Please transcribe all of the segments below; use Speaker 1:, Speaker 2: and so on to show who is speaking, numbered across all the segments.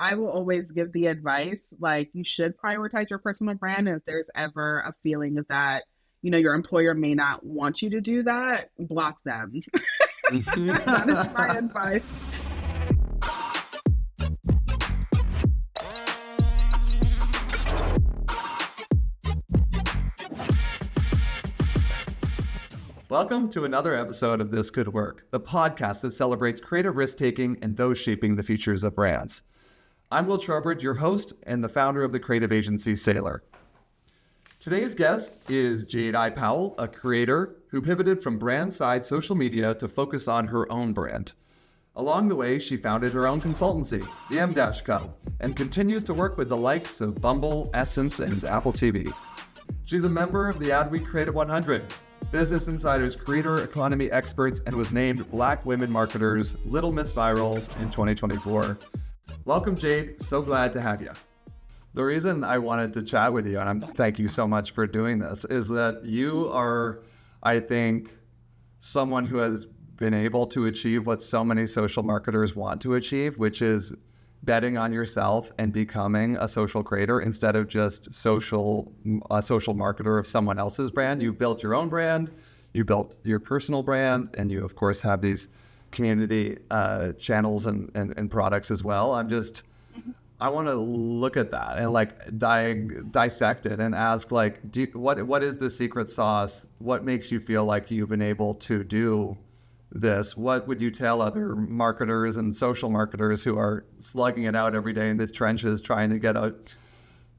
Speaker 1: I will always give the advice, like you should prioritize your personal brand. And if there's ever a feeling that, your employer may not want you to do that, block them. That is my advice.
Speaker 2: Welcome to another episode of This Could Work, the podcast that celebrates creative risk-taking and those shaping the futures of brands. I'm Will Trowbridge, your host and the founder of the creative agency Sailor. Today's guest is Jayde I Powell, a creator who pivoted from brand-side social media to focus on her own brand. Along the way, she founded her own consultancy, the M-Co, and continues to work with the likes of Bumble, Essence, and Apple TV. She's a member of the Adweek Creative 100, Business Insider's Creator Economy Experts, and was named Black Women Marketers Little Miss Viral in 2024. Welcome, Jayde. So glad to have you. The reason I wanted to chat with you, and thank you so much for doing this, is that you are, I think, someone who has been able to achieve what so many social marketers want to achieve, which is betting on yourself and becoming a social creator instead of just a social marketer of someone else's brand. You've built your own brand, you built your personal brand, and you, of course, have these community channels and products as well. I want to look at that and dissect it and ask, what is the secret sauce? What makes you feel like you've been able to do this? What would you tell other marketers and social marketers who are slugging it out every day in the trenches trying to get a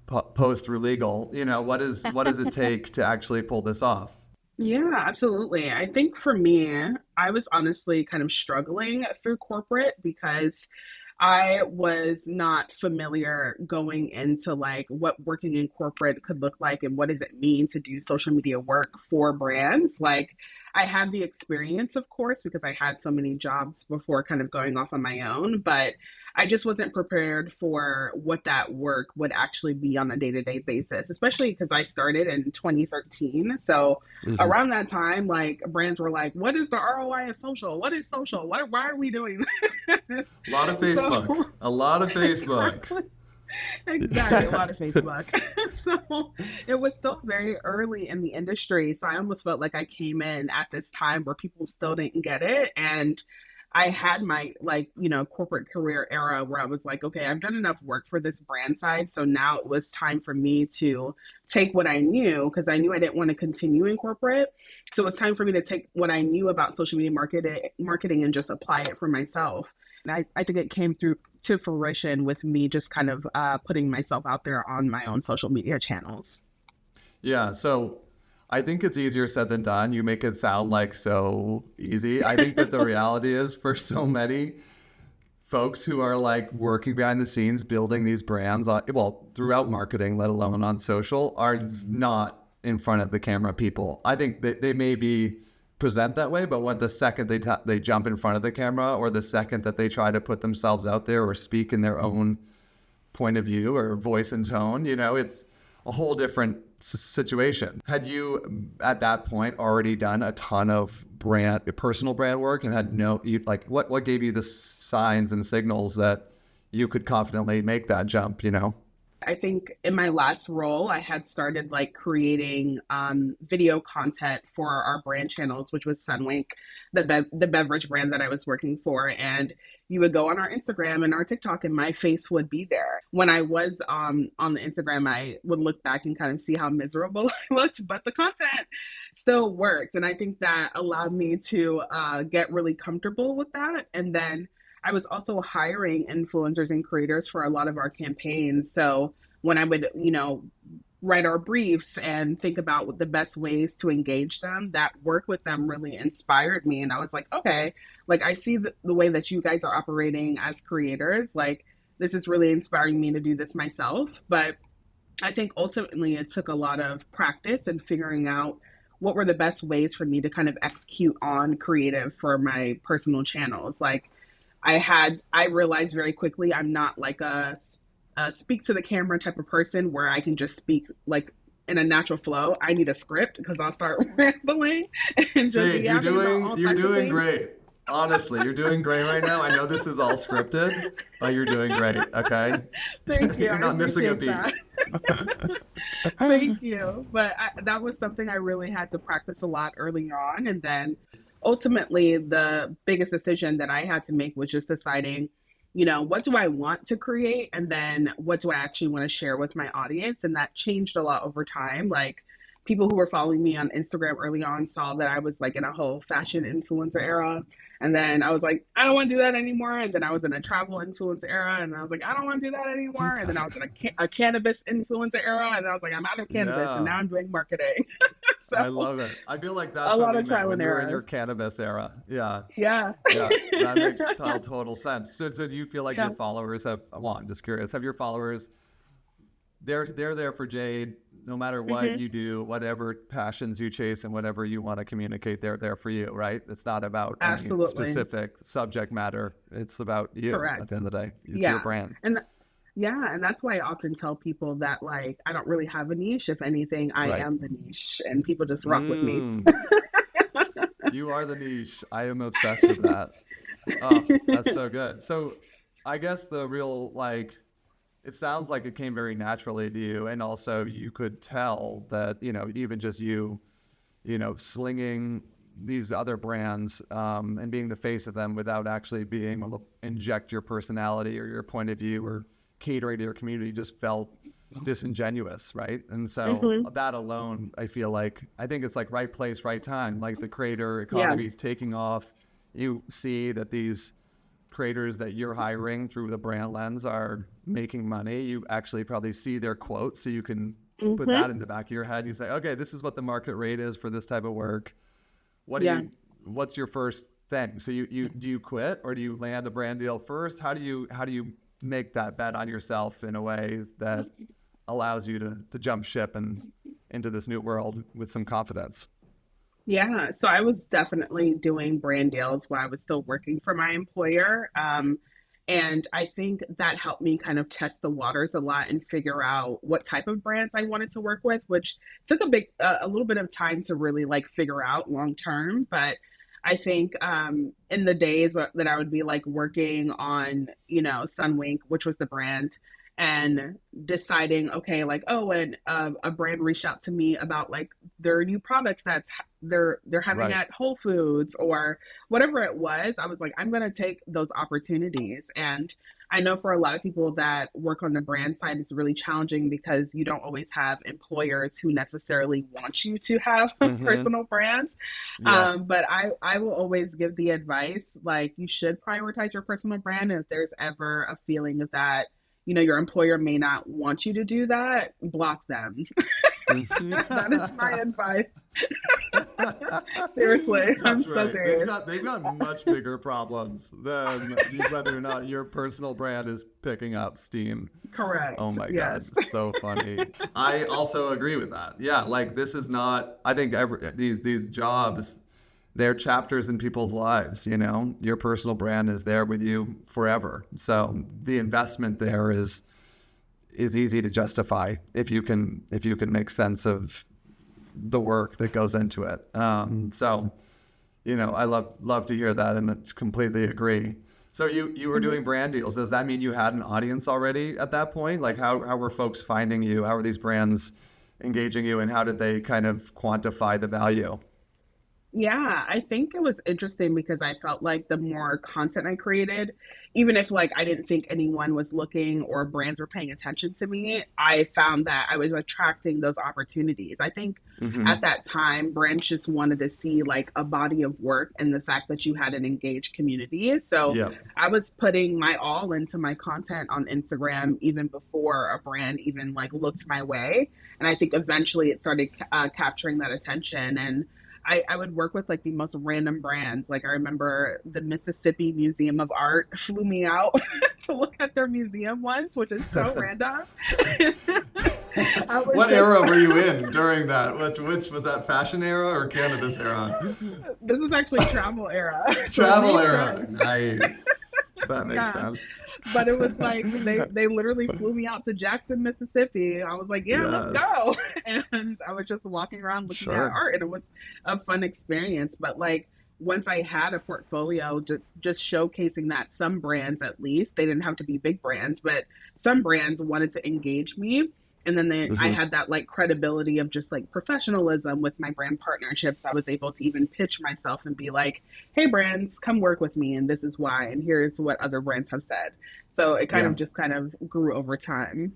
Speaker 2: post through legal? What does it take to actually pull this off?
Speaker 1: Yeah, absolutely. I think for me, I was honestly kind of struggling through corporate because I was not familiar going into what working in corporate could look like and what does it mean to do social media work for brands. I had the experience, of course, because I had so many jobs before kind of going off on my own, but I just wasn't prepared for what that work would actually be on a day-to-day basis, especially because I started in 2013. So around that time, brands were like, what is the ROI of social? What is social? Why are we doing this?
Speaker 2: A lot of Facebook. A lot of Facebook.
Speaker 1: Exactly, a lot of Facebook. So it was still very early in the industry. So I almost felt like I came in at this time where people still didn't get it. And I had my corporate career era where I was like, okay, I've done enough work for this brand side. So now it was time for me to take what I knew, because I knew I didn't want to continue in corporate. So it was time for me to take what I knew about social media marketing and just apply it for myself. And I think it came through to fruition with me just kind of putting myself out there on my own social media channels.
Speaker 2: Yeah, so I think it's easier said than done. You make it sound like so easy. I think that the reality is, for so many folks who are working behind the scenes, building these brands, throughout marketing, let alone on social, are not in front of the camera people. I think that they maybe present that way, but the second they jump in front of the camera, or the second that they try to put themselves out there or speak in their own point of view or voice and tone, it's a whole different situation. Had you at that point already done a ton of personal brand work and what gave you the signs and signals that you could confidently make that jump?
Speaker 1: I think in my last role, I had started creating video content for our brand channels, which was Sunlink, the beverage brand that I was working for. And you would go on our Instagram and our TikTok and my face would be there. When I was on the Instagram, I would look back and kind of see how miserable I looked, but the content still worked. And I think that allowed me to get really comfortable with that. And then I was also hiring influencers and creators for a lot of our campaigns. So when I would, write our briefs and think about the best ways to engage them, that work with them really inspired me. And I was like, okay, I see the way that you guys are operating as creators. This is really inspiring me to do this myself. But I think ultimately it took a lot of practice and figuring out what were the best ways for me to kind of execute on creative for my personal channels. I realized very quickly I'm not a speak to the camera type of person where I can just speak in a natural flow. I need a script because I'll start rambling and just
Speaker 2: Jayde, you're doing great. Honestly, you're doing great right now. I know this is all scripted, but you're doing great. Okay.
Speaker 1: Thank you.
Speaker 2: You're
Speaker 1: I
Speaker 2: not missing a
Speaker 1: appreciate
Speaker 2: beat.
Speaker 1: that. Thank you. But that was something I really had to practice a lot early on. And then ultimately, the biggest decision that I had to make was just deciding, what do I want to create? And then what do I actually want to share with my audience? And that changed a lot over time. Like, people who were following me on Instagram early on saw that I was like in a whole fashion influencer era. And then I was like, I don't want to do that anymore. And then I was in a travel influencer era. And I was like, I don't want to do that anymore. And then I was in a cannabis influencer era. And I was like, I'm out of cannabis. And
Speaker 2: Yeah.
Speaker 1: now I'm doing marketing.
Speaker 2: I
Speaker 1: So
Speaker 2: love it. I feel like that's
Speaker 1: a
Speaker 2: what
Speaker 1: lot
Speaker 2: we
Speaker 1: of
Speaker 2: meant
Speaker 1: trial
Speaker 2: when
Speaker 1: and
Speaker 2: you were in
Speaker 1: error.
Speaker 2: your cannabis era. Yeah.
Speaker 1: Yeah.
Speaker 2: Yeah. That makes total sense. So do you feel like
Speaker 1: Yeah.
Speaker 2: your followers have, well, I'm just curious, have your followers, they're there for Jade, no matter what
Speaker 1: Hmm.
Speaker 2: you do, whatever passions you chase and whatever you want to communicate, they're there for you, right? It's not about any
Speaker 1: Absolutely.
Speaker 2: specific subject matter. It's about you at the
Speaker 1: Correct.
Speaker 2: end of the day. It's your
Speaker 1: Yeah.
Speaker 2: brand.
Speaker 1: And yeah, and that's why I often tell people that like I don't really have a niche. If anything, I
Speaker 2: Right.
Speaker 1: am the niche and people just rock with me.
Speaker 2: Mm, you are the niche. I am obsessed with that. Oh, that's so good. So I guess the real, like, it sounds like it came very naturally to you. And also you could tell that, even just slinging these other brands and being the face of them without actually being able to inject your personality or your point of view or catering to your community just felt disingenuous, right? And so
Speaker 1: Hmm.
Speaker 2: that alone, I think it's like right place, right time. Like the creator
Speaker 1: Yeah.
Speaker 2: economy is taking off. You see that these creators that you're hiring through the brand lens are making money. You actually probably see their quotes, so you can put
Speaker 1: Hmm.
Speaker 2: that in the back of your head. You say, okay, this is what the market rate is for this type of work.
Speaker 1: Yeah.
Speaker 2: What's your first thing? So you do you quit or do you land a brand deal first? How do you make that bet on yourself in a way that allows you to jump ship and into this new world with some confidence?
Speaker 1: Yeah, so I was definitely doing brand deals while I was still working for my employer. And I think that helped me kind of test the waters a lot and figure out what type of brands I wanted to work with, which took a little bit of time to really like figure out long term. But I think in the days that I would be like working on, Sunwink, which was the brand, and deciding, okay, like, oh, and a brand reached out to me about like their new products they're having
Speaker 2: Right.
Speaker 1: at Whole Foods or whatever it was. I was like, I'm gonna take those opportunities. And I know for a lot of people that work on the brand side, it's really challenging because you don't always have employers who necessarily want you to have
Speaker 2: Mm-hmm.
Speaker 1: personal brands.
Speaker 2: Yeah.
Speaker 1: But I will always give the advice like you should prioritize your personal brand. And if there's ever a feeling that your employer may not want you to do that, block them. That is my advice. Seriously,
Speaker 2: That's
Speaker 1: I'm so
Speaker 2: right. They've
Speaker 1: serious.
Speaker 2: got they've got much bigger problems than whether or not your personal brand is picking up steam. Oh
Speaker 1: Correct.
Speaker 2: my God,
Speaker 1: Yes.
Speaker 2: so funny. I also agree with that. Yeah, like this is not. I think these jobs, they're chapters in people's lives. Your personal brand is there with you forever. So the investment there is easy to justify if you can make sense of the work that goes into it. So, I love to hear that and I completely agree. So you were
Speaker 1: Mhm.
Speaker 2: doing brand deals. Does that mean you had an audience already at that point? Like how were folks finding you? How were these brands engaging you and how did they kind of quantify the value?
Speaker 1: Yeah, I think it was interesting because I felt like the more content I created, even if like I didn't think anyone was looking or brands were paying attention to me, I found that I was attracting those opportunities. I think at
Speaker 2: Mm-hmm.
Speaker 1: that time, brands just wanted to see like a body of work and the fact that you had an engaged community. So
Speaker 2: Yeah.
Speaker 1: I was putting my all into my content on Instagram even before a brand even like looked my way. And I think eventually it started capturing that attention. And I would work with like the most random brands. Like I remember the Mississippi Museum of Art flew me out to look at their museum once, which is so random. I was
Speaker 2: What
Speaker 1: just
Speaker 2: era were you in during that? Which was that fashion era or cannabis era?
Speaker 1: this is actually travel era. So it
Speaker 2: Travel
Speaker 1: made
Speaker 2: era.
Speaker 1: sense.
Speaker 2: Nice. That makes
Speaker 1: Yeah.
Speaker 2: sense.
Speaker 1: But it was like they literally flew me out to Jackson, Mississippi. I was like, yeah, let's
Speaker 2: Yes.
Speaker 1: go. And I was just walking around looking at
Speaker 2: Sure.
Speaker 1: art and it was a fun experience. But like once I had a portfolio, just showcasing that some brands, at least, they didn't have to be big brands, but some brands wanted to engage me. And then I
Speaker 2: Mhm.
Speaker 1: had that like credibility of just like professionalism with my brand partnerships. I was able to even pitch myself and be like, hey, brands, come work with me. And this is why. And here's what other brands have said. So it
Speaker 2: Yeah.
Speaker 1: kind of grew over time.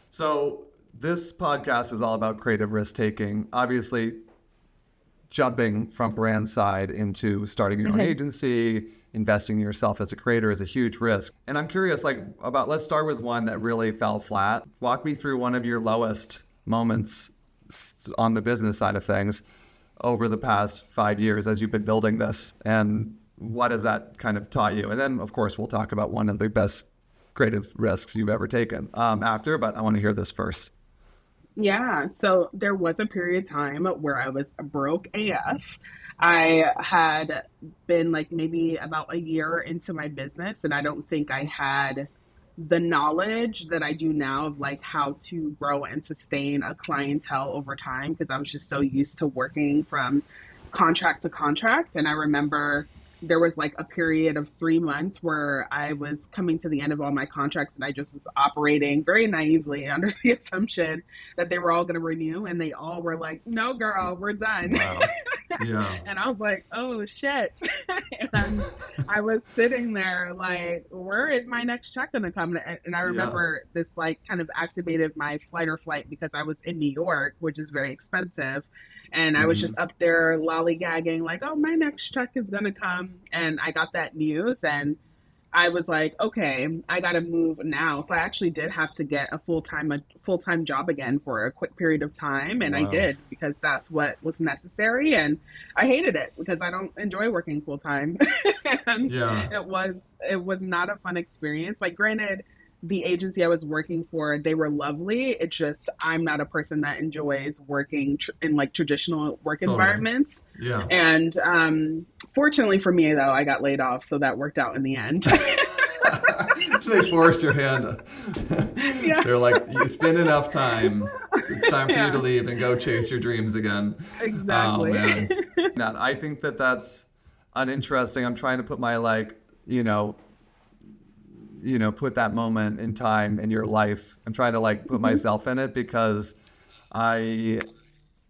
Speaker 2: So this podcast is all about creative risk taking. Obviously, jumping from brand side into starting your own
Speaker 1: Mm-hmm.
Speaker 2: agency, investing in yourself as a creator is a huge risk. And I'm curious, like, about let's start with one that really fell flat. Walk me through one of your lowest moments on the business side of things over the past 5 years as you've been building this, and what has that kind of taught you? And then, of course, we'll talk about one of the best creative risks you've ever taken after, but I want to hear this first.
Speaker 1: Yeah, so there was a period of time where I was broke AF. I had been like maybe about a year into my business, and I don't think I had the knowledge that I do now of like how to grow and sustain a clientele over time because I was just so used to working from contract to contract. And I remember there was like a period of 3 months where I was coming to the end of all my contracts and I just was operating very naively under the assumption that they were all going to renew. And they all were like, no, girl, we're done.
Speaker 2: Wow. Yeah.
Speaker 1: And I was like, oh shit. And I was sitting there like, where is my next check going to come? And I
Speaker 2: Yeah.
Speaker 1: remember this like kind of activated my flight or flight because I was in New York, which is very expensive. And I was
Speaker 2: Hmm.
Speaker 1: just up there lollygagging, like, oh, my next check is going to come. And I got that news. And I was like, okay, I got to move now. So I actually did have to get a full time job again for a quick period of time, and I
Speaker 2: Wow.
Speaker 1: did because that's what was necessary. And I hated it because I don't enjoy working full time, and
Speaker 2: Yeah.
Speaker 1: it was not a fun experience. Like, granted, the agency I was working for, they were lovely. It's just I'm not a person that enjoys working in like traditional work
Speaker 2: Totally.
Speaker 1: environments.
Speaker 2: Yeah.
Speaker 1: And fortunately for me, though, I got laid off, so that worked out in the end.
Speaker 2: They forced your hand.
Speaker 1: Yeah,
Speaker 2: They're like, it's been enough time. It's time for you to
Speaker 1: yeah,
Speaker 2: leave and go chase your dreams again. Oh
Speaker 1: exactly.
Speaker 2: man. I think that that's uninteresting. I'm trying to put my like, put that moment in time in your life. I'm trying to like put
Speaker 1: Hmm.
Speaker 2: myself in it because I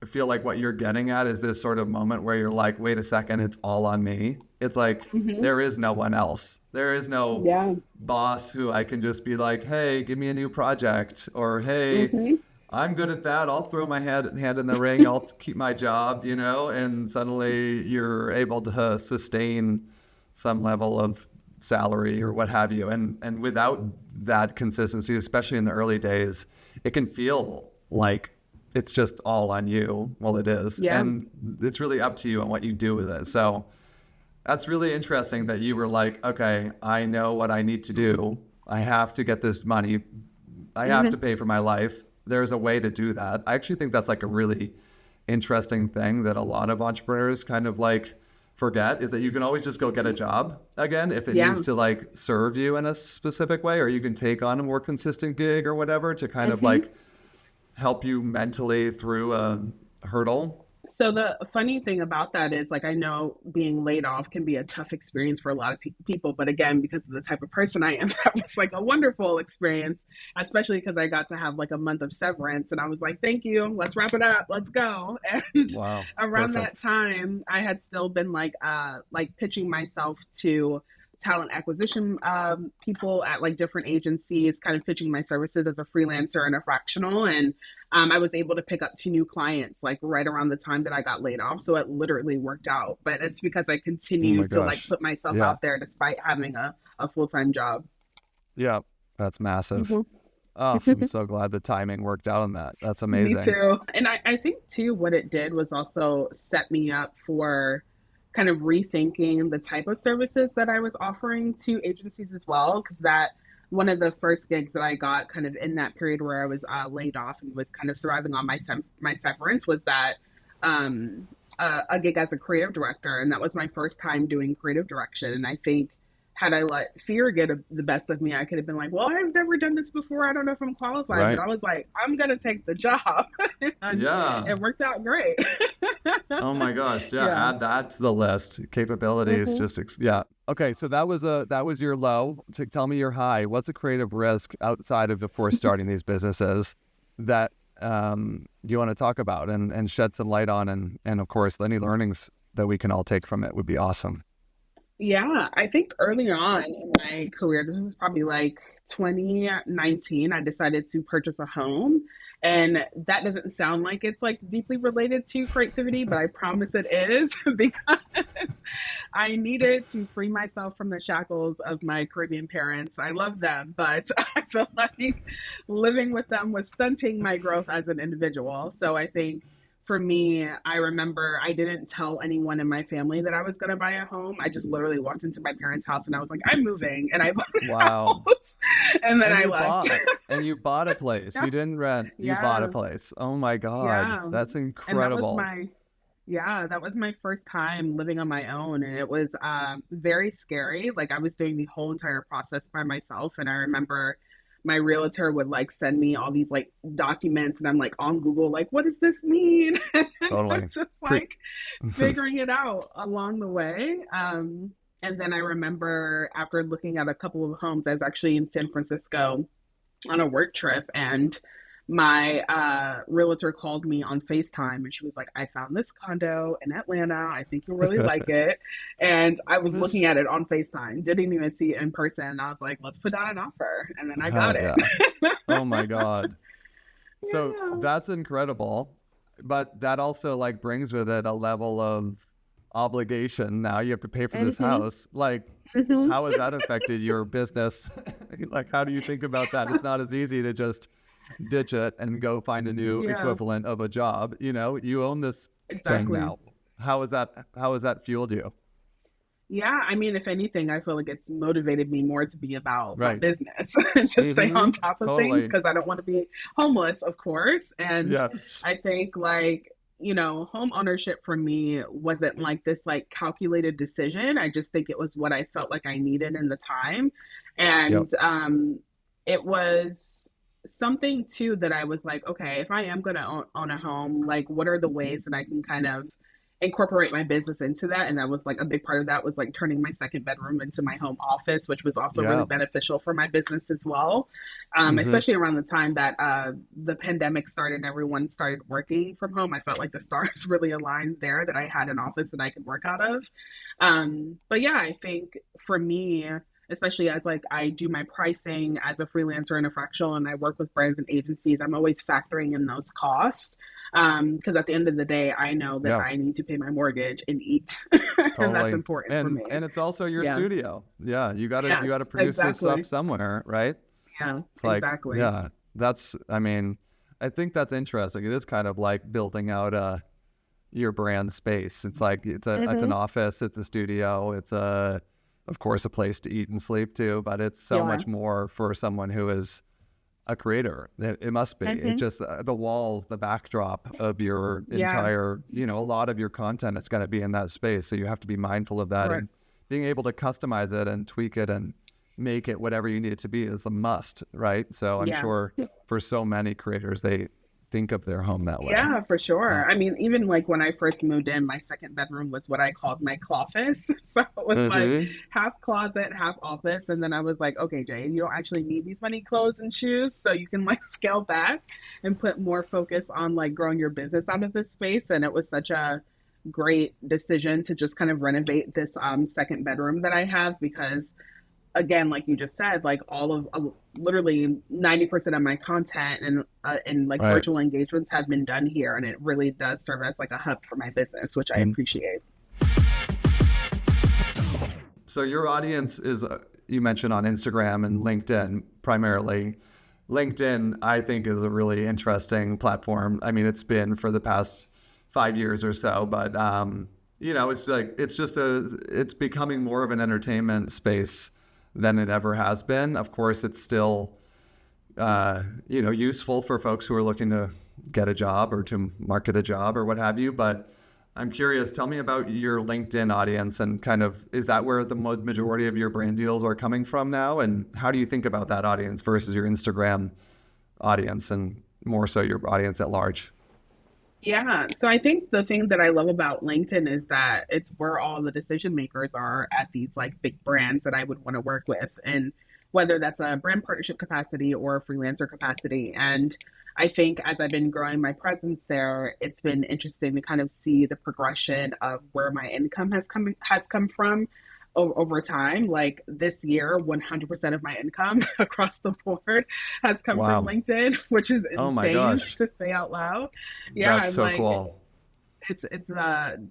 Speaker 2: feel like what you're getting at is this sort of moment where you're like, wait a second, it's all on me. It's like
Speaker 1: Hmm.
Speaker 2: there is no one else. There is no
Speaker 1: Yeah.
Speaker 2: boss who I can just be like, hey, give me a new project, or hey,
Speaker 1: Hmm.
Speaker 2: I'm good at that. I'll throw my hand in the ring. I'll keep my job, and suddenly you're able to sustain some level of salary or what have you. And without that consistency, especially in the early days, it can feel like it's just all on you. Well, it is.
Speaker 1: Yeah.
Speaker 2: And it's really up to you on what you do with it. So that's really interesting that you were like, okay, I know what I need to do. I have to get this money. I have to
Speaker 1: Hmm.
Speaker 2: pay for my life. There's a way to do that. I actually think that's like a really interesting thing that a lot of entrepreneurs kind of like forget is that you can always just go get a job again if it
Speaker 1: Yeah.
Speaker 2: needs to like serve you in a specific way, or you can take on a more consistent gig or whatever to kind of
Speaker 1: Hmm.
Speaker 2: like help you mentally through a hurdle.
Speaker 1: So the funny thing about that is, like, I know being laid off can be a tough experience for a lot of people, but again, because of the type of person I am, that was like a wonderful experience, especially because I got to have like a month of severance, and I was like, "Thank you, let's wrap it up, let's go." And
Speaker 2: Wow.
Speaker 1: around that
Speaker 2: Perfect.
Speaker 1: time, I had still been like pitching myself to talent acquisition people at like different agencies, kind of pitching my services as a freelancer and a fractional, and I was able to pick up 2 new clients like right around the time that I got laid off. So it literally worked out. But it's because I
Speaker 2: Oh my
Speaker 1: continued to like
Speaker 2: gosh.
Speaker 1: put myself
Speaker 2: Yeah.
Speaker 1: out there despite having a full time job.
Speaker 2: Yeah. That's massive.
Speaker 1: Hmm.
Speaker 2: Oh, I'm so glad the timing worked out on that. That's
Speaker 1: Me
Speaker 2: amazing.
Speaker 1: too. And I think too, what it did was also set me up for kind of rethinking the type of services that I was offering to agencies as well. Because that one of the first gigs that I got kind of in that period where I was laid off and was kind of surviving on my severance was that a gig as a creative director. And that was my first time doing creative direction. And I think had I let fear get the best of me, I could have been like, well, I've never done this before. I don't know if I'm qualified. But
Speaker 2: Right.
Speaker 1: I was like, I'm going to take the job. And
Speaker 2: Yeah.
Speaker 1: it worked out great.
Speaker 2: Oh my gosh. Yeah.
Speaker 1: Yeah.
Speaker 2: Add that to the list. Capabilities.
Speaker 1: Hmm.
Speaker 2: Just, yeah. Okay. So that was your low. Tell me your high. What's a creative risk outside of course, starting these businesses that you want to talk about and shed some light on? And of course, any learnings that we can all take from it would be awesome.
Speaker 1: Yeah, I think early on in my career, this was probably like 2019, I decided to purchase a home. And that doesn't sound like it's like deeply related to creativity, but I promise it is because I needed to free myself from the shackles of my Caribbean parents. I love them, but I feel like living with them was stunting my growth as an individual. So I think for me, I remember I didn't tell anyone in my family that I was going to buy a home. I just literally walked into my parents' house and I was like, I'm moving. And I bought a
Speaker 2: Wow.
Speaker 1: house and then
Speaker 2: And
Speaker 1: I
Speaker 2: you
Speaker 1: left.
Speaker 2: bought, and you bought a place.
Speaker 1: Yeah.
Speaker 2: You didn't rent. You bought a
Speaker 1: Yeah.
Speaker 2: place. Oh my God.
Speaker 1: Yeah.
Speaker 2: That's
Speaker 1: And that was
Speaker 2: incredible.
Speaker 1: yeah, that was my first time living on my own. And it was very scary. Like I was doing the whole entire process by myself. And I remember my realtor would like send me all these like documents and I'm like on Google, like, what does this mean? And I'm
Speaker 2: Totally.
Speaker 1: just
Speaker 2: Pre-
Speaker 1: like figuring it out along the way. And then I remember after looking at a couple of homes, I was actually in San Francisco on a work trip and my realtor called me on FaceTime and she was like, I found this condo in Atlanta. I think you'll really like it. And I was looking at it on FaceTime, didn't even see it in person. I was like, let's put out an offer. And then I got
Speaker 2: Hell
Speaker 1: it.
Speaker 2: yeah. Oh my God. So
Speaker 1: Yeah.
Speaker 2: that's incredible. But that also like brings with it a level of obligation. Now you have to pay for this
Speaker 1: Hmm.
Speaker 2: house. Like,
Speaker 1: Hmm.
Speaker 2: how has that affected your business? Like, how do you think about that? It's not as easy to just ditch it and go find a new
Speaker 1: Yeah,
Speaker 2: equivalent of a job. You own this thing
Speaker 1: exactly.
Speaker 2: now. How has that fueled you?
Speaker 1: Yeah, I mean, if anything, I feel like it's motivated me more to be about my
Speaker 2: Right.
Speaker 1: business and to stay
Speaker 2: Mm-hmm.
Speaker 1: on top of things
Speaker 2: Totally.
Speaker 1: because I don't want to be homeless, of course. And
Speaker 2: Yes.
Speaker 1: I think like, home ownership for me wasn't like this like calculated decision. I just think it was what I felt like I needed in the time.
Speaker 2: Yep.
Speaker 1: And it was something too that I was like, okay, if I am going to own a home, like what are the ways that I can kind of incorporate my business into that? And that was like a big part of that was like turning my second bedroom into my home office, which was also really
Speaker 2: Yeah.
Speaker 1: beneficial for my business as well.
Speaker 2: Mm-hmm.
Speaker 1: Especially around the time that the pandemic started and everyone started working from home. I felt like the stars really aligned there that I had an office that I could work out of. But yeah, I think for me, especially as like I do my pricing as a freelancer and a fractional and I work with brands and agencies, I'm always factoring in those costs. Because at the end of the day, I know that
Speaker 2: Yeah.
Speaker 1: I need to pay my mortgage and eat, and that's
Speaker 2: Totally.
Speaker 1: important for
Speaker 2: And
Speaker 1: me.
Speaker 2: it's also your
Speaker 1: Yeah.
Speaker 2: studio. Yeah. You
Speaker 1: Yes.
Speaker 2: gotta produce this stuff
Speaker 1: Exactly.
Speaker 2: somewhere, right?
Speaker 1: Yeah.
Speaker 2: It's like,
Speaker 1: Exactly.
Speaker 2: yeah, I mean, I think that's interesting. It is kind of like building out your brand space. It's like it's an
Speaker 1: Hmm.
Speaker 2: office, it's a studio, it's of course a place to eat and sleep too, but it's so
Speaker 1: Yeah.
Speaker 2: much more for someone who is a creator. It must be. It
Speaker 1: Hmm.
Speaker 2: just the walls, the backdrop of your
Speaker 1: Yeah.
Speaker 2: entire, a lot of your content is going to be in that space. So you have to be mindful of that
Speaker 1: Right.
Speaker 2: and being able to customize it and tweak it and make it whatever you need it to be is a must, right? So I'm
Speaker 1: Yeah.
Speaker 2: sure for so many creators, they think of their home that way.
Speaker 1: Yeah, for
Speaker 2: Yeah.
Speaker 1: sure. I mean, even like when I first moved in, my second bedroom was what I called my cloffice. So it was like
Speaker 2: Mm-hmm.
Speaker 1: half closet, half office. And then I was like, okay, Jay, you don't actually need these many clothes and shoes. So you can like scale back and put more focus on like growing your business out of this space. And it was such a great decision to just kind of renovate this second bedroom that I have because again, like you just said, like all of literally 90% of my content and like
Speaker 2: Right.
Speaker 1: virtual engagements have been done here, and it really does serve as like a hub for my business, which I
Speaker 2: And
Speaker 1: appreciate.
Speaker 2: so your audience is, you mentioned on Instagram and LinkedIn primarily. LinkedIn, I think, is a really interesting platform. I mean, it's been for the past 5 years or so, but it's like it's becoming more of an entertainment space than it ever has been. Of course, it's still useful for folks who are looking to get a job or to market a job or what have you, but I'm curious, tell me about your LinkedIn audience and kind of, is that where the majority of your brand deals are coming from now? And how do you think about that audience versus your Instagram audience and more so your audience at large?
Speaker 1: Yeah. So I think the thing that I love about LinkedIn is that it's where all the decision makers are at these like big brands that I would want to work with. And whether that's a brand partnership capacity or a freelancer capacity. And I think as I've been growing my presence there, it's been interesting to kind of see the progression of where my income has come from over time. Like this year, 100% of my income across the board has come from
Speaker 2: Wow.
Speaker 1: LinkedIn, which is
Speaker 2: Oh my
Speaker 1: insane
Speaker 2: gosh.
Speaker 1: to say out loud. Yeah,
Speaker 2: That's
Speaker 1: I'm
Speaker 2: so
Speaker 1: like,
Speaker 2: cool.
Speaker 1: it's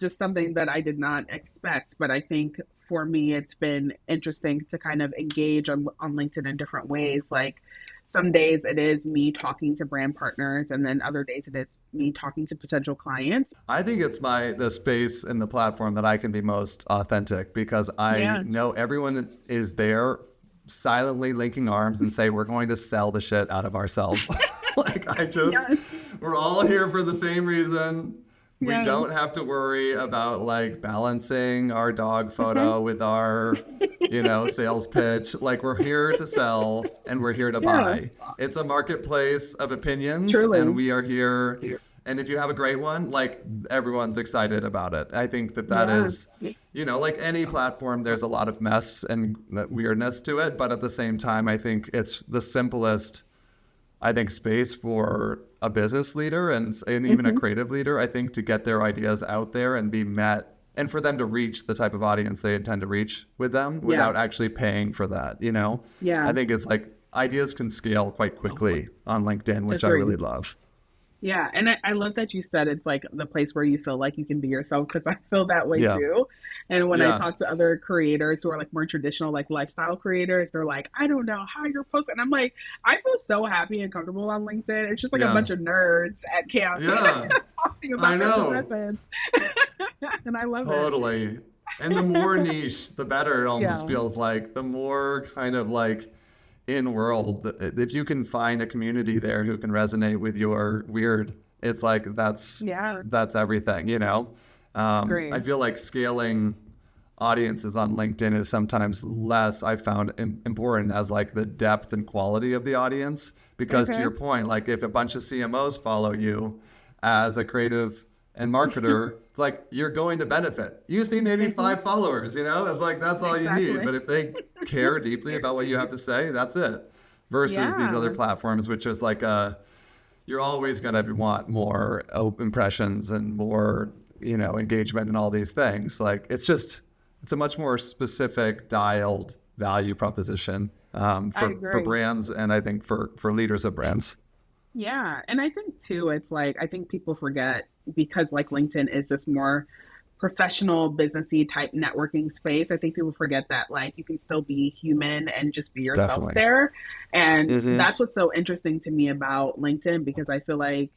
Speaker 1: just something that I did not expect, but I think for me it's been interesting to kind of engage on LinkedIn in different ways. Like some days it is me talking to brand partners, and then other days it is me talking to potential clients.
Speaker 2: I think it's the space and the platform that I can be most authentic because I
Speaker 1: Yeah.
Speaker 2: know everyone is there silently linking arms and say we're going to sell the shit out of ourselves. Like
Speaker 1: Yes.
Speaker 2: we're all here for the same reason. We
Speaker 1: Yes.
Speaker 2: don't have to worry about like balancing our dog
Speaker 1: Hmm.
Speaker 2: photo with our, sales pitch. Like we're here to sell and we're here to
Speaker 1: Yeah.
Speaker 2: buy. It's a marketplace of opinions and
Speaker 1: Truly.
Speaker 2: we are here. And if you have a great one, like everyone's excited about it. I think that
Speaker 1: Yeah.
Speaker 2: is, like any platform, there's a lot of mess and weirdness to it. But at the same time, I think it's the simplest, space for a business leader and even a
Speaker 1: Hmm.
Speaker 2: creative leader, I think, to get their ideas out there and be met and for them to reach the type of audience they intend to reach with them
Speaker 1: Yeah.
Speaker 2: without actually paying for that. I
Speaker 1: Yeah.
Speaker 2: think it's like ideas can scale quite quickly on LinkedIn, which I really
Speaker 1: Agreed.
Speaker 2: love.
Speaker 1: Yeah, and I love that you said it's like the place where you feel like you can be yourself, because I feel that way
Speaker 2: Yeah.
Speaker 1: too. And when I
Speaker 2: Yeah.
Speaker 1: talk to other creators who are like more traditional, like lifestyle creators, they're like, I don't know how you're posting. And I'm like, I feel so happy and comfortable on LinkedIn. It's just like a
Speaker 2: Yeah.
Speaker 1: bunch of nerds at camp
Speaker 2: Yeah.
Speaker 1: talking
Speaker 2: I
Speaker 1: about their
Speaker 2: know.
Speaker 1: methods. And I love it.
Speaker 2: Totally. And the more niche, the better it almost
Speaker 1: Yeah.
Speaker 2: feels like. The more kind of like in world, if you can find a community there who can resonate with your weird, it's like
Speaker 1: Yeah.
Speaker 2: that's everything. I
Speaker 1: Agreed.
Speaker 2: feel like scaling audiences on LinkedIn is sometimes less, I found important as like the depth and quality of the audience. Because to
Speaker 1: Okay.
Speaker 2: your point, like if a bunch of CMOs follow you as a creative and marketer, it's like you're going to benefit. You just need maybe
Speaker 1: Hmm.
Speaker 2: 5 followers. It's like that's all you need.
Speaker 1: Exactly.
Speaker 2: But if they care deeply about what you have to say, that's it. Versus these other
Speaker 1: Yeah.
Speaker 2: platforms, which is like you're always going to want more impressions and more, engagement and all these things. Like it's a much more specific dialed value proposition
Speaker 1: I
Speaker 2: for
Speaker 1: agree.
Speaker 2: brands and I think for leaders of brands.
Speaker 1: Yeah, and I think too, it's like I think people forget, because like LinkedIn is this more professional, businessy type networking space. I think people forget that like you can still be human and just be yourself
Speaker 2: Definitely.
Speaker 1: there. And
Speaker 2: Hmm.
Speaker 1: that's what's so interesting to me about LinkedIn, because I feel like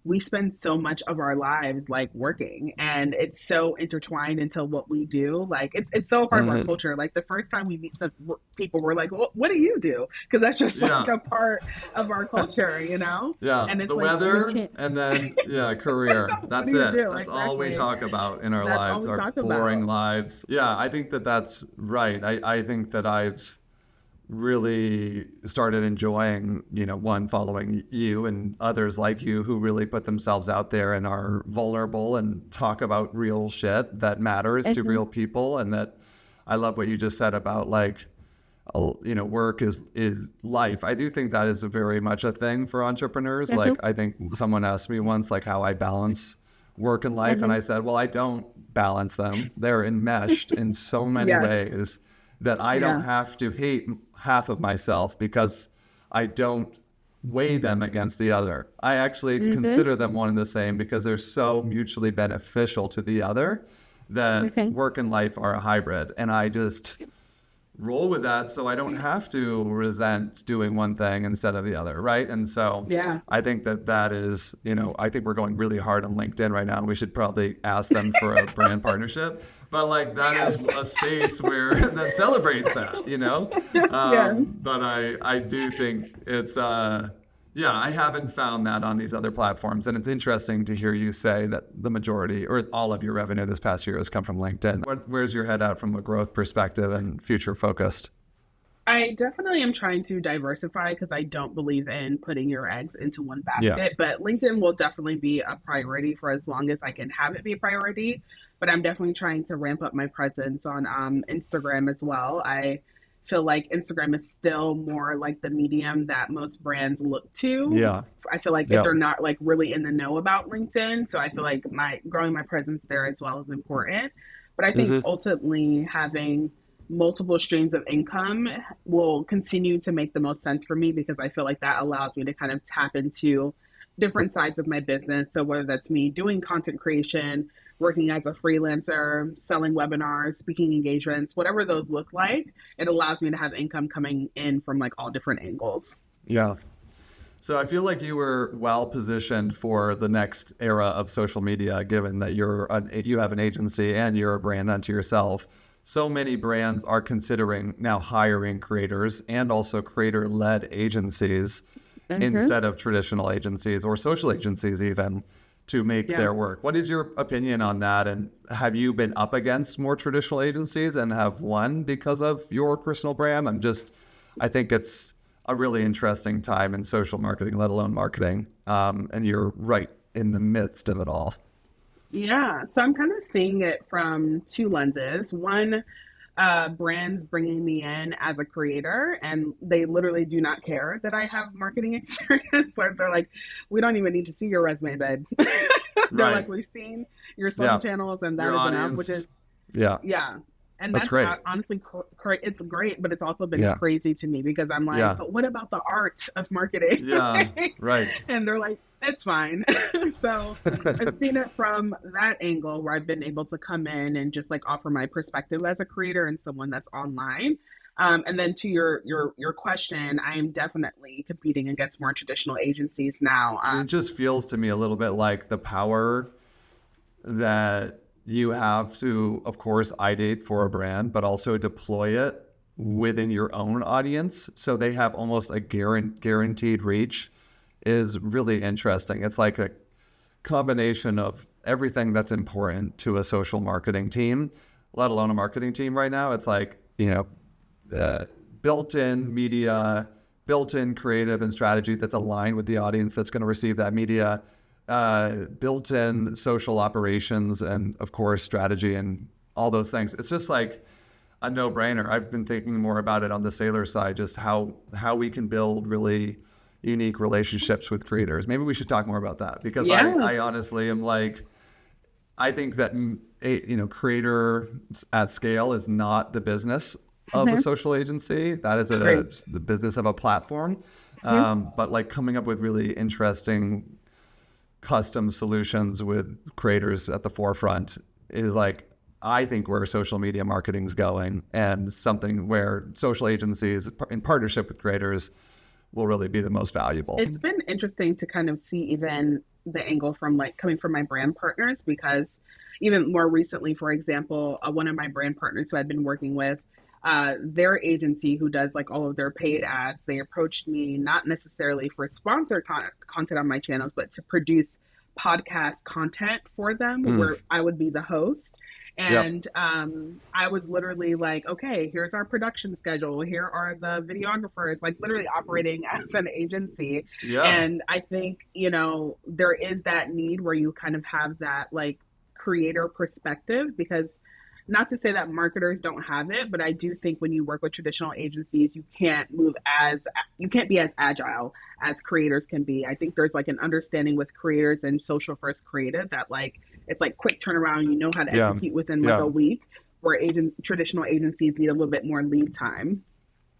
Speaker 1: we spend so much of our lives like working, and it's so intertwined into what we do. Like it's so part of our
Speaker 2: Hmm.
Speaker 1: culture. Like the first time we meet some people, we're like, what do you do? Because that's just like
Speaker 2: Yeah.
Speaker 1: a part of our culture.
Speaker 2: Yeah.
Speaker 1: And
Speaker 2: The
Speaker 1: it's like we
Speaker 2: weather
Speaker 1: can't.
Speaker 2: and then, yeah, career.
Speaker 1: What do
Speaker 2: That's
Speaker 1: you
Speaker 2: it.
Speaker 1: do?
Speaker 2: That's all we
Speaker 1: Exactly.
Speaker 2: talk about in our
Speaker 1: That's all
Speaker 2: lives,
Speaker 1: we
Speaker 2: our
Speaker 1: talk
Speaker 2: boring
Speaker 1: about.
Speaker 2: lives. Yeah. I think that that's right. I think that I've really started enjoying, one, following you and others like you who really put themselves out there and are vulnerable and talk about real shit that matters to
Speaker 1: Hmm.
Speaker 2: real people. And that I love what you just said about like, work is life. I do think that is very much a thing for entrepreneurs. Like
Speaker 1: Hmm.
Speaker 2: I think someone asked me once like how I balance work and life, and
Speaker 1: Hmm.
Speaker 2: I said, well, I don't balance them. They're enmeshed in so many
Speaker 1: Yes.
Speaker 2: ways that I don't
Speaker 1: Yeah.
Speaker 2: have to hate half of myself because I don't weigh them against the other. I actually
Speaker 1: Hmm.
Speaker 2: consider them one and the same because they're so mutually beneficial to the other that
Speaker 1: Hmm.
Speaker 2: work and life are a hybrid. And I just roll with that so I don't have to resent doing one thing instead of the other, right? And so
Speaker 1: Yeah.
Speaker 2: I think that is, I think we're going really hard on LinkedIn right now. We should probably ask them for a brand partnership. But like that is
Speaker 1: Yes.
Speaker 2: a space where that celebrates that.
Speaker 1: Yes.
Speaker 2: But I do think it's Yeah, I haven't found that on these other platforms. And it's interesting to hear you say that the majority or all of your revenue this past year has come from LinkedIn. Where's your head at from a growth perspective and future focused?
Speaker 1: I definitely am trying to diversify because I don't believe in putting your eggs into one
Speaker 2: Yeah.
Speaker 1: basket, but LinkedIn will definitely be a priority for as long as I can have it be a priority. But I'm definitely trying to ramp up my presence on Instagram as well. I feel like Instagram is still more like the medium that most brands look to.
Speaker 2: Yeah.
Speaker 1: I feel like if
Speaker 2: Yeah.
Speaker 1: they're not like really in the know about LinkedIn, so I feel like my growing my presence there as well is important. But I think
Speaker 2: Hmm.
Speaker 1: ultimately having multiple streams of income will continue to make the most sense for me because I feel like that allows me to kind of tap into different sides of my business. So whether that's me doing content creation, working as a freelancer, selling webinars, speaking engagements, whatever those look like, it allows me to have income coming in from like all different angles.
Speaker 2: Yeah. So I feel like you were well positioned for the next era of social media, given that you have an agency and you're a brand unto yourself. So many brands are considering now hiring creators and also creator-led agencies
Speaker 1: Mm-hmm.
Speaker 2: instead of traditional agencies or social agencies even to make
Speaker 1: Yeah.
Speaker 2: their work. What is your opinion on that? And have you been up against more traditional agencies and have won because of your personal brand? I think it's a really interesting time in social marketing, let alone marketing. And you're right in the midst of it all.
Speaker 1: Yeah. So I'm kind of seeing it from two lenses. One, brands bringing me in as a creator, and they literally do not care that I have marketing experience. Like they're like, we don't even need to see your resume, babe. They're like,
Speaker 2: Right.
Speaker 1: we've seen your social
Speaker 2: Yeah.
Speaker 1: channels, and that
Speaker 2: Your
Speaker 1: is enough. Which is
Speaker 2: audience. Yeah.
Speaker 1: yeah. And
Speaker 2: That's
Speaker 1: that's
Speaker 2: great.
Speaker 1: honestly, it's great, but it's also been
Speaker 2: Yeah.
Speaker 1: crazy to me because I'm like,
Speaker 2: Yeah.
Speaker 1: but what about the art of marketing?
Speaker 2: Yeah. Right.
Speaker 1: And they're like, it's fine. So I've seen it from that angle where I've been able to come in and just like offer my perspective as a creator and someone that's online. And then to your question, I am definitely competing against more traditional agencies now.
Speaker 2: It just feels to me a little bit like the power that you have to, of course, ideate for a brand, but also deploy it within your own audience. So they have almost a guaranteed reach is really interesting. It's like a combination of everything that's important to a social marketing team, let alone a marketing team right now. It's like, built-in media, built-in creative and strategy that's aligned with the audience that's going to receive that media, built-in social operations, and of course strategy and all those things. It's just like a no-brainer. I've been thinking more about it on the sailor side, just how we can build really unique relationships with creators. Maybe we should talk more about that because
Speaker 1: Yeah.
Speaker 2: I honestly am like, I think that creator at scale is not the business of a
Speaker 1: Mm-hmm.
Speaker 2: social agency. That is
Speaker 1: Great.
Speaker 2: the business of a platform.
Speaker 1: Mm-hmm.
Speaker 2: But like coming up with really interesting custom solutions with creators at the forefront is like, I think where social media marketing is going, and something where social agencies in partnership with creators will really be the most valuable.
Speaker 1: It's been interesting to kind of see even the angle from like coming from my brand partners because even more recently, for example, one of my brand partners who I've been working with, their agency who does like all of their paid ads, they approached me not necessarily for sponsored content on my channels, but to produce podcast content for them
Speaker 2: Mm.
Speaker 1: where I would be the host.
Speaker 2: Yep.
Speaker 1: And I was literally like, okay, here's our production schedule. Here are the videographers, like literally operating as an agency.
Speaker 2: Yeah.
Speaker 1: And I think, there is that need where you kind of have that like creator perspective because not to say that marketers don't have it, but I do think when you work with traditional agencies, you can't be as agile as creators can be. I think there's like an understanding with creators and social first creative that like it's like quick turnaround, you know how to
Speaker 2: Yeah.
Speaker 1: execute within like
Speaker 2: Yeah.
Speaker 1: a week, where traditional agencies need a little bit more lead time.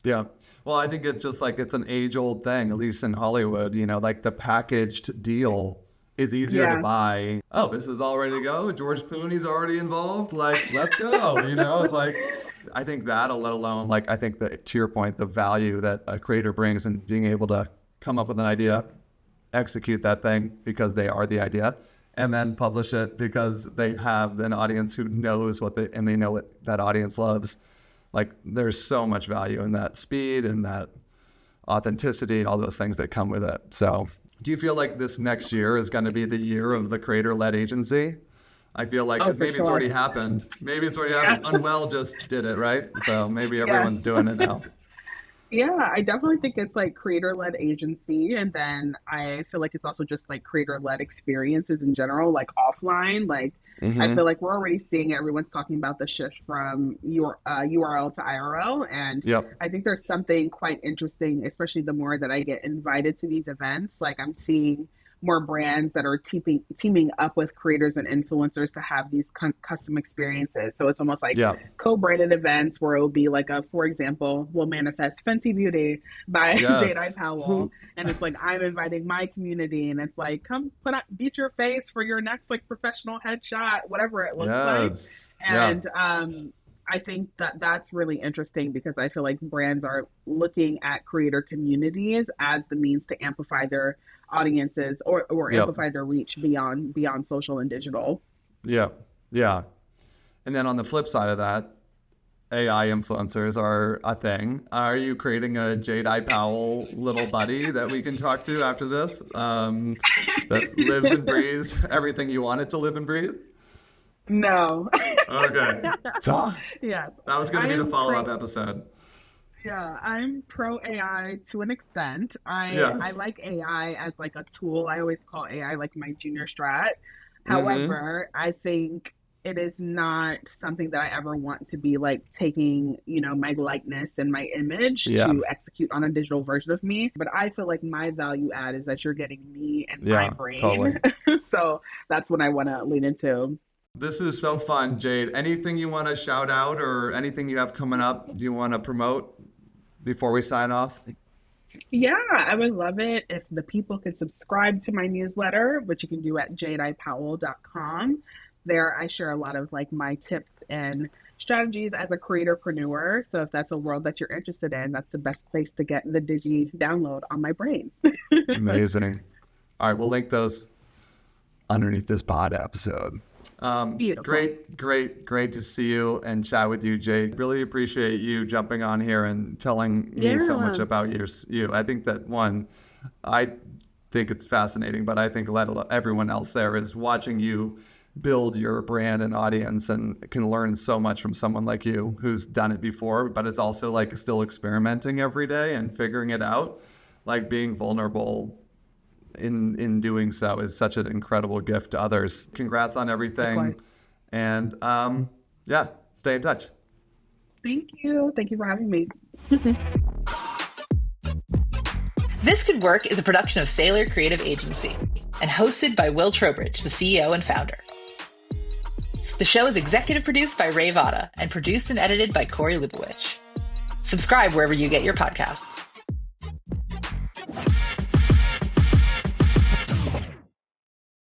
Speaker 2: Yeah. Well, I think it's just like it's an age-old thing, at least in Hollywood, like the packaged deal is easier to
Speaker 1: Yeah.
Speaker 2: buy. Oh, this is all ready to go. George Clooney's already involved. Like, let's go. It's like, I think that, let alone, like, I think that to your point, the value that a creator brings and being able to come up with an idea, execute that thing because they are the idea, and then publish it because they have an audience who knows and they know what that audience loves. Like, there's so much value in that speed and that authenticity, all those things that come with it. So do you feel like this next year is going to be the year of the creator-led agency? I feel like maybe it's already happened. Maybe it's already happened. Unwell just did it, right? So maybe everyone's doing it now.
Speaker 1: Yeah, I definitely think it's like creator-led agency, and then I feel like it's also just like creator-led experiences in general, like offline. Like I
Speaker 2: Mm-hmm.
Speaker 1: feel like we're already seeing everyone's talking about the shift from your URL to IRL, and
Speaker 2: Yep.
Speaker 1: I think there's something quite interesting, especially the more that I get invited to these events. Like I'm seeing more brands that are teaming up with creators and influencers to have these custom experiences. So it's almost like
Speaker 2: Yep.
Speaker 1: co-branded events where it will be like for example, we'll manifest Fenty Beauty by Jayde I
Speaker 2: Yes.
Speaker 1: Powell. And it's like, I'm inviting my community and it's like, come beat your face for your next like professional headshot, whatever it looks like.
Speaker 2: Yes. Yeah.
Speaker 1: And, I think that that's really interesting because I feel like brands are looking at creator communities as the means to amplify their audiences or
Speaker 2: Yep.
Speaker 1: amplify their reach beyond social and digital.
Speaker 2: Yep. Yeah. And then on the flip side of that, AI influencers are a thing. Are you creating a Jayde I Powell little buddy that we can talk to after this? That lives and breathes everything you want it to live and breathe?
Speaker 1: No.
Speaker 2: Okay. So
Speaker 1: Yeah.
Speaker 2: that was going to be the follow-up episode.
Speaker 1: Yeah, I'm pro AI to an extent. I
Speaker 2: Yes.
Speaker 1: like AI as like a tool. I always call AI like my junior strat.
Speaker 2: Mm-hmm.
Speaker 1: However, I think it is not something that I ever want to be like taking, my likeness and my image
Speaker 2: Yeah.
Speaker 1: to execute on a digital version of me. But I feel like my value add is that you're getting me and my
Speaker 2: Yeah. Totally.
Speaker 1: brain. So that's what I want to lean into.
Speaker 2: This is so fun, Jayde. Anything you want to shout out or anything you have coming up you want to promote before we sign off?
Speaker 1: Yeah, I would love it if the people could subscribe to my newsletter, which you can do at jadeiPowell.com. There, I share a lot of like my tips and strategies as a creatorpreneur. So if that's a world that you're interested in, that's the best place to get the digi download on my brain.
Speaker 2: Amazing. All right, we'll link those underneath this pod episode.
Speaker 1: Beautiful.
Speaker 2: Great to see you and chat with you, Jayde. Really appreciate you jumping on here and telling me so much
Speaker 1: Yeah.
Speaker 2: about you. I think that I think it's fascinating, but I think everyone else there is watching you build your brand and audience and can learn so much from someone like you who's done it before, but it's also like still experimenting every day and figuring it out. Like being vulnerable in doing so is such an incredible gift to others. Congrats on everything.
Speaker 1: Likewise.
Speaker 2: And yeah, stay in touch.
Speaker 1: Thank you. Thank you for having me.
Speaker 3: This Could Work is a production of Sailor Creative Agency and hosted by Will Trowbridge, the CEO and founder. The show is executive produced by Ray Vada and produced and edited by Corey Lubowich. Subscribe wherever you get your podcasts.